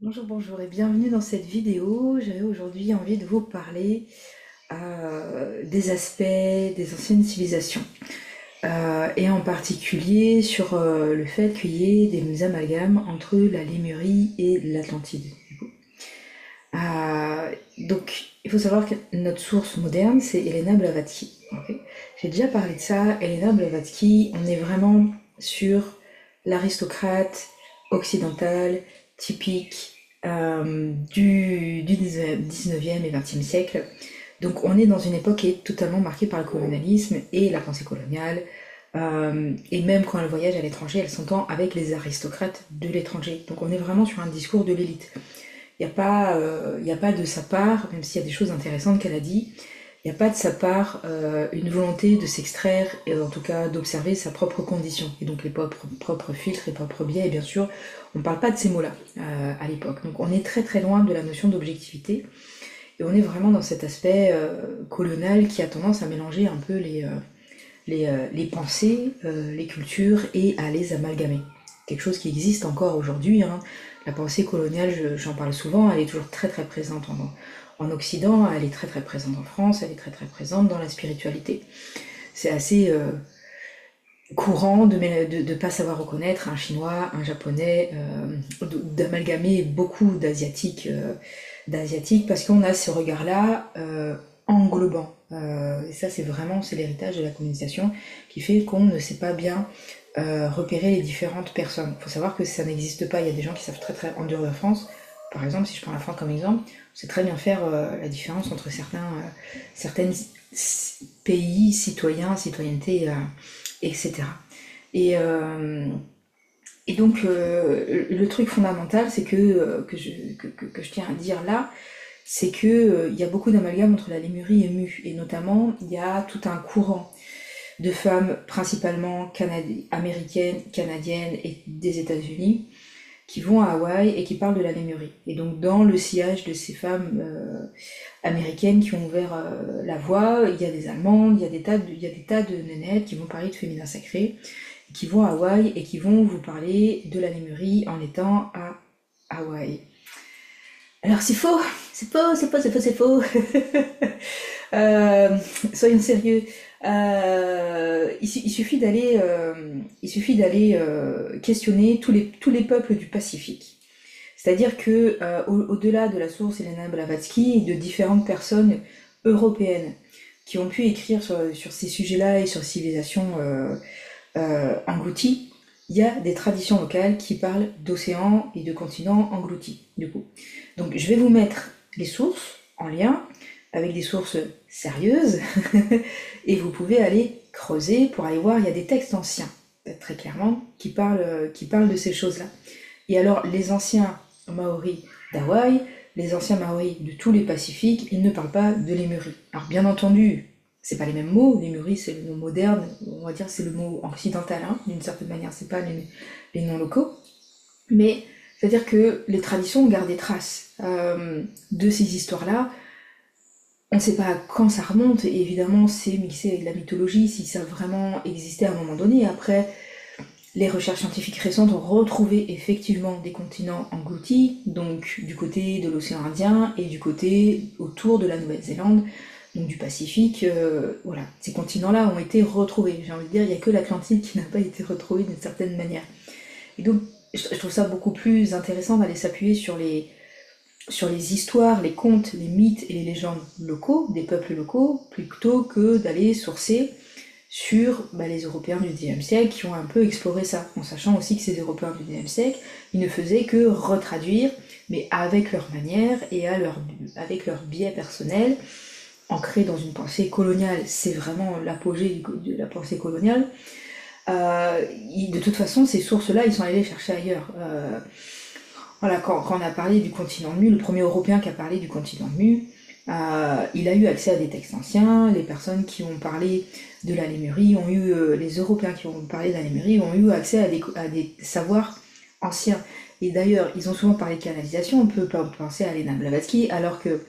Bonjour, bonjour et bienvenue dans cette vidéo. J'avais aujourd'hui envie de vous parler des aspects des anciennes civilisations et en particulier sur le fait qu'il y ait des amalgames entre la Lémurie et l'Atlantide. Donc il faut savoir que notre source moderne c'est Helena Blavatsky. Ok. J'ai déjà parlé de ça. Helena Blavatsky, on est vraiment sur l'aristocrate occidental typique du 19e et 20e siècle. Donc on est dans une époque qui est totalement marquée par le colonialisme et la pensée coloniale. Et même quand elle voyage à l'étranger, elle s'entend avec les aristocrates de l'étranger. Donc on est vraiment sur un discours de l'élite. Y a pas de sa part, même s'il y a des choses intéressantes qu'elle a dit, il n'y a pas de sa part une volonté de s'extraire et en tout cas d'observer sa propre condition et donc les propres filtres et propres biais. Et bien sûr, on ne parle pas de ces mots-là à l'époque. Donc on est très très loin de la notion d'objectivité et on est vraiment dans cet aspect colonial qui a tendance à mélanger un peu les pensées, les cultures et à les amalgamer. Quelque chose qui existe encore aujourd'hui, hein. La pensée coloniale, j'en parle souvent, elle est toujours très très présente en Occident, elle est très très présente en France, elle est très très présente dans la spiritualité. C'est assez courant de ne pas savoir reconnaître un chinois, un japonais, d'amalgamer beaucoup d'asiatiques parce qu'on a ce regard-là englobant. Et ça, c'est vraiment c'est l'héritage de la colonisation qui fait qu'on ne sait pas bien repérer les différentes personnes. Il faut savoir que ça n'existe pas. Il y a des gens qui savent très très en dehors de la France. Par exemple, si je prends la France comme exemple, on sait très bien faire la différence entre certains pays, citoyens, citoyenneté, etc. Et, euh, et donc, le truc fondamental, c'est que je tiens à dire là, c'est que il y a beaucoup d'amalgames entre la Lémurie et Mu. Et notamment, il y a tout un courant de femmes, principalement américaines, canadiennes et des États-Unis, qui vont à Hawaï et qui parlent de la Lémurie. Et donc, dans le sillage de ces femmes américaines qui ont ouvert la voie, il y a des Allemandes, il y a des tas de nénettes qui vont parler de féminin sacré, qui vont à Hawaï et qui vont vous parler de la Lémurie en étant à Hawaï. Alors c'est faux, c'est faux, c'est faux, c'est faux, c'est faux. Euh, Soyons sérieux. Il suffit d'aller questionner tous les peuples du Pacifique. C'est-à-dire que au-delà de la source Helena Blavatsky et de différentes personnes européennes qui ont pu écrire sur ces sujets-là et sur civilisation engloutie, il y a des traditions locales qui parlent d'océans et de continents engloutis, du coup. Donc je vais vous mettre les sources en lien avec des sources sérieuses et vous pouvez aller creuser pour aller voir, il y a des textes anciens, très clairement, qui parlent de ces choses-là. Et alors les anciens Maoris d'Hawaï, les anciens Maoris de tous les Pacifiques, ils ne parlent pas de Lémurie. Alors bien entendu, c'est pas les mêmes mots, Lémurie c'est le mot moderne, on va dire c'est le mot occidental, hein, d'une certaine manière, c'est pas les noms locaux, mais c'est-à-dire que les traditions gardent des traces de ces histoires-là. On ne sait pas quand ça remonte, et évidemment c'est mixé avec la mythologie, si ça a vraiment existé à un moment donné. Après, les recherches scientifiques récentes ont retrouvé effectivement des continents engloutis, donc du côté de l'océan Indien et du côté autour de la Nouvelle-Zélande, donc du Pacifique. Voilà, ces continents-là ont été retrouvés. J'ai envie de dire, il n'y a que l'Atlantide qui n'a pas été retrouvé d'une certaine manière. Et donc, je trouve ça beaucoup plus intéressant d'aller s'appuyer sur les histoires, les contes, les mythes et les légendes locaux, des peuples locaux, plutôt que d'aller sourcer sur les Européens du XIXe siècle qui ont un peu exploré ça, en sachant aussi que ces Européens du XIXe siècle, ils ne faisaient que retraduire, mais avec leur manière et avec leur biais personnel, ancré dans une pensée coloniale. C'est vraiment l'apogée de la pensée coloniale. De toute façon, ces sources-là, ils sont allés les chercher ailleurs. Voilà, quand on a parlé du continent mu, le premier Européen qui a parlé du continent mu, il a eu accès à des textes anciens. Les personnes qui ont parlé de la Lémurie ont eu, les Européens qui ont parlé de la Lémurie ont eu accès à des savoirs anciens. Et d'ailleurs, ils ont souvent parlé de canalisation. On peut penser à Helena Blavatsky, alors que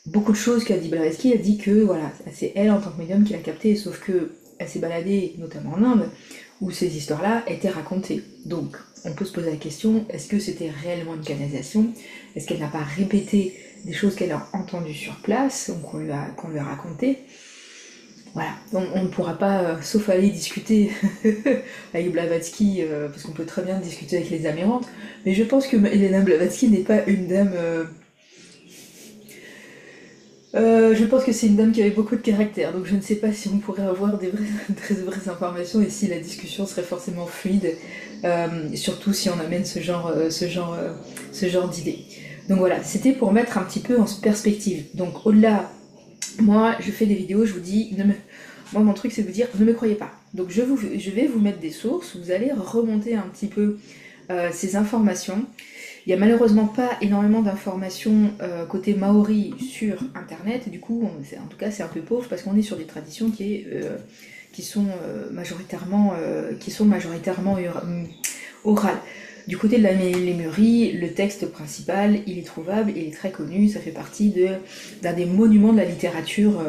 beaucoup de choses qu'a dit Blavatsky, elle dit que voilà, c'est elle en tant que médium qui l'a capté, sauf que elle s'est baladée notamment en Inde, où ces histoires-là étaient racontées. Donc, on peut se poser la question, est-ce que c'était réellement une canalisation? Est-ce qu'elle n'a pas répété des choses qu'elle a entendues sur place, ou qu'on lui a racontées? Voilà, on ne pourra pas, sauf aller discuter avec Blavatsky, parce qu'on peut très bien discuter avec les Amérantes, mais je pense que Elena Blavatsky n'est pas une dame... je pense que c'est une dame qui avait beaucoup de caractère, donc je ne sais pas si on pourrait avoir des vraies informations et si la discussion serait forcément fluide, surtout si on amène ce genre d'idées. Donc voilà, c'était pour mettre un petit peu en perspective. Donc au-delà, moi je fais des vidéos, je vous dis, moi mon truc c'est de vous dire, ne me croyez pas. Donc je vais vous mettre des sources, vous allez remonter un petit peu ces informations. Il n'y a malheureusement pas énormément d'informations côté maori sur internet, du coup, en tout cas c'est un peu pauvre parce qu'on est sur des traditions qui sont majoritairement orales. Du côté de la Lémurie, le texte principal, il est trouvable, il est très connu, ça fait partie d'un des monuments de la littérature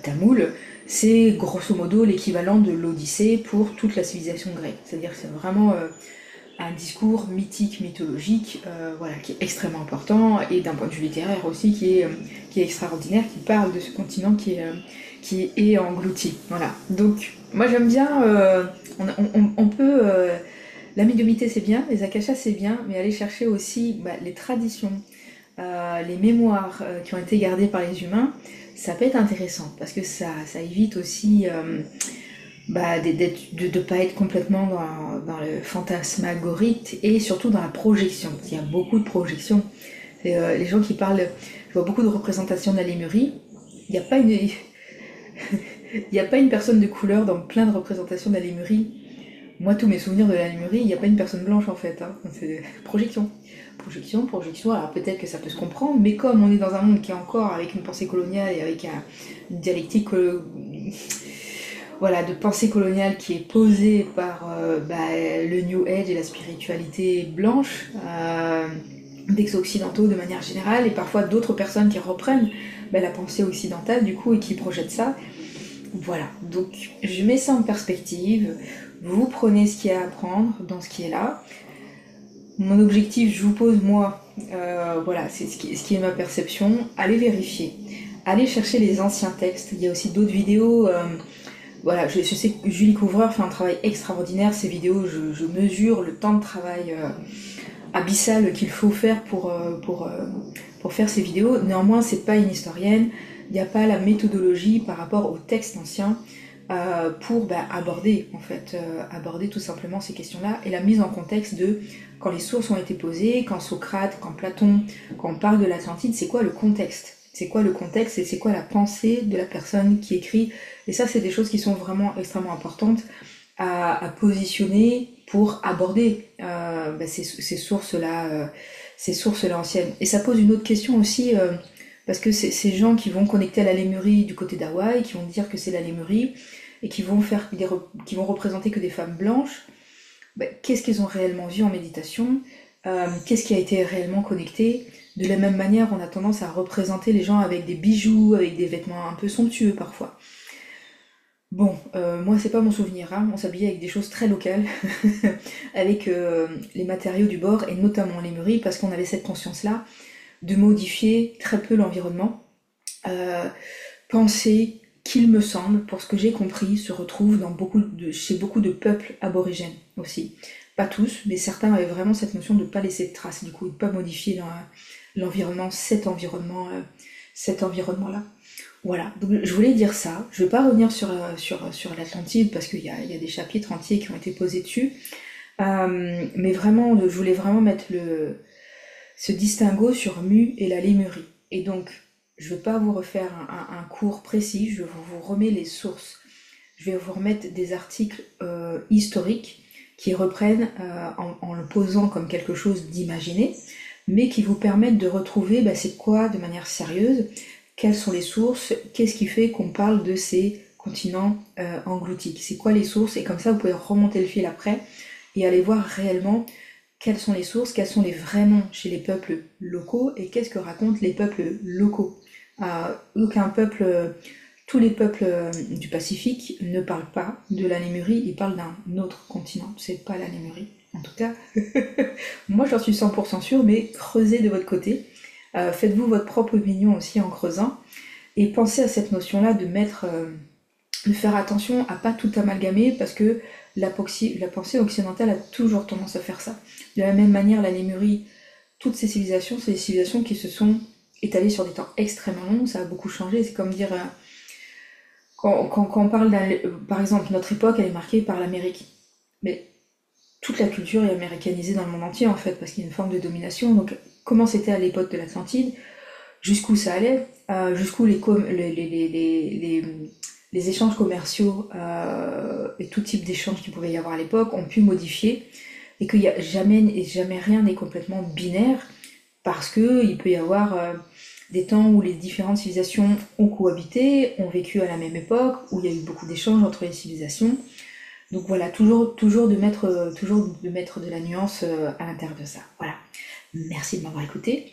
tamoule. C'est grosso modo l'équivalent de l'Odyssée pour toute la civilisation grecque. C'est-à-dire que c'est vraiment un discours mythique, mythologique, voilà, qui est extrêmement important, et d'un point de vue littéraire aussi, qui est extraordinaire, qui parle de ce continent qui est englouti. Voilà. Donc, moi j'aime bien, on peut... la médiumnité c'est bien, les akashas c'est bien, mais aller chercher aussi les traditions, les mémoires qui ont été gardées par les humains, ça peut être intéressant, parce que ça évite aussi... de ne pas être complètement dans le fantasmagorique et surtout dans la projection. Il y a beaucoup de projections. Les gens qui parlent, je vois beaucoup de représentations de la Lémurie. Il n'y a pas une, il y a pas une personne de couleur dans plein de représentations de la Lémurie. Moi, tous mes souvenirs de la Lémurie, il n'y a pas une personne blanche en fait. Hein. C'est projection. Projection. Alors peut-être que ça peut se comprendre, mais comme on est dans un monde qui est encore avec une pensée coloniale et avec une dialectique voilà, de pensée coloniale qui est posée par le New Age et la spiritualité blanche, des occidentaux de manière générale, et parfois d'autres personnes qui reprennent la pensée occidentale du coup et qui projettent ça. Voilà, donc je mets ça en perspective, vous prenez ce qu'il y a à prendre dans ce qui est là. Mon objectif, je vous pose moi, voilà, c'est ce qui est ma perception, allez vérifier, allez chercher les anciens textes, il y a aussi d'autres vidéos... Voilà, je sais que Julie Couvreur fait un travail extraordinaire, ces vidéos, je mesure le temps de travail abyssal qu'il faut faire pour faire ces vidéos. Néanmoins, c'est pas une historienne, il n'y a pas la méthodologie par rapport aux textes anciens pour aborder tout simplement ces questions-là, et la mise en contexte de quand les sources ont été posées, quand Socrate, quand Platon, quand on parle de l'Atlantide, c'est quoi le contexte ? C'est quoi le contexte et c'est quoi la pensée de la personne qui écrit? Et ça, c'est des choses qui sont vraiment extrêmement importantes à positionner pour aborder ces sources-là anciennes. Et ça pose une autre question aussi, parce que c'est ces gens qui vont connecter à la Lémurie du côté d'Hawaï, qui vont dire que c'est la Lémurie, et qui vont représenter que des femmes blanches. Qu'est-ce qu'ils ont réellement vu en méditation? Qu'est-ce qui a été réellement connecté? De la même manière, on a tendance à représenter les gens avec des bijoux, avec des vêtements un peu somptueux parfois. Bon, moi c'est pas mon souvenir, hein. On s'habillait avec des choses très locales, avec les matériaux du bord, et notamment les mûries, parce qu'on avait cette conscience-là de modifier très peu l'environnement. Penser qu'il me semble, pour ce que j'ai compris, se retrouve chez beaucoup de peuples aborigènes aussi. Pas tous, mais certains avaient vraiment cette notion de ne pas laisser de traces, du coup, de ne pas modifier l'environnement, cet environnement-là. Voilà, donc je voulais dire ça. Je ne vais pas revenir sur l'Atlantide parce qu'il y a des chapitres entiers qui ont été posés dessus. Mais vraiment, je voulais vraiment mettre ce distinguo sur Mu et la Lémurie. Et donc, je ne vais pas vous refaire un cours précis, je vous remets les sources. Je vais vous remettre des articles historiques qui reprennent en le posant comme quelque chose d'imaginé, mais qui vous permettent de retrouver c'est quoi de manière sérieuse, quelles sont les sources, qu'est-ce qui fait qu'on parle de ces continents engloutis, c'est quoi les sources, et comme ça vous pouvez remonter le fil après et aller voir réellement quelles sont les sources, quels sont les vrais noms chez les peuples locaux, et qu'est-ce que racontent les peuples locaux. Tous les peuples du Pacifique ne parlent pas de la Lémurie, ils parlent d'un autre continent, c'est pas la Lémurie. En tout cas, moi j'en suis 100% sûre, mais creusez de votre côté. Faites-vous votre propre opinion aussi en creusant. Et pensez à cette notion-là de faire attention à pas tout amalgamer parce que la pensée occidentale a toujours tendance à faire ça. De la même manière, la Lémurie, toutes ces civilisations, c'est des civilisations qui se sont étalées sur des temps extrêmement longs, ça a beaucoup changé. C'est comme dire, quand on parle par exemple, notre époque, elle est marquée par l'Amérique. Mais toute la culture est américanisée dans le monde entier en fait, parce qu'il y a une forme de domination. Donc, comment c'était à l'époque de l'Atlantide, jusqu'où ça allait, jusqu'où les échanges commerciaux et tout type d'échanges qu'il pouvait y avoir à l'époque ont pu modifier, et qu'il y a jamais rien n'est complètement binaire, parce que il peut y avoir des temps où les différentes civilisations ont cohabité, ont vécu à la même époque, où il y a eu beaucoup d'échanges entre les civilisations. Donc voilà, toujours de mettre de la nuance à l'intérieur de ça. Voilà. Merci de m'avoir écouté.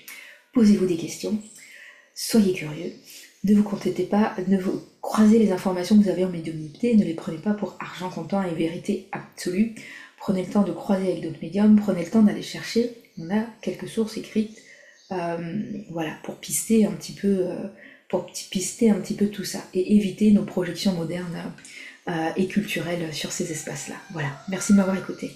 Posez-vous des questions. Soyez curieux. Ne vous contentez pas, ne vous croisez les informations que vous avez en médiumnité, ne les prenez pas pour argent comptant et vérité absolue. Prenez le temps de croiser avec d'autres médiums, prenez le temps d'aller chercher. On a quelques sources écrites, voilà, pour pister un petit peu tout ça et éviter nos projections modernes et culturelles sur ces espaces-là. Voilà, merci de m'avoir écouté.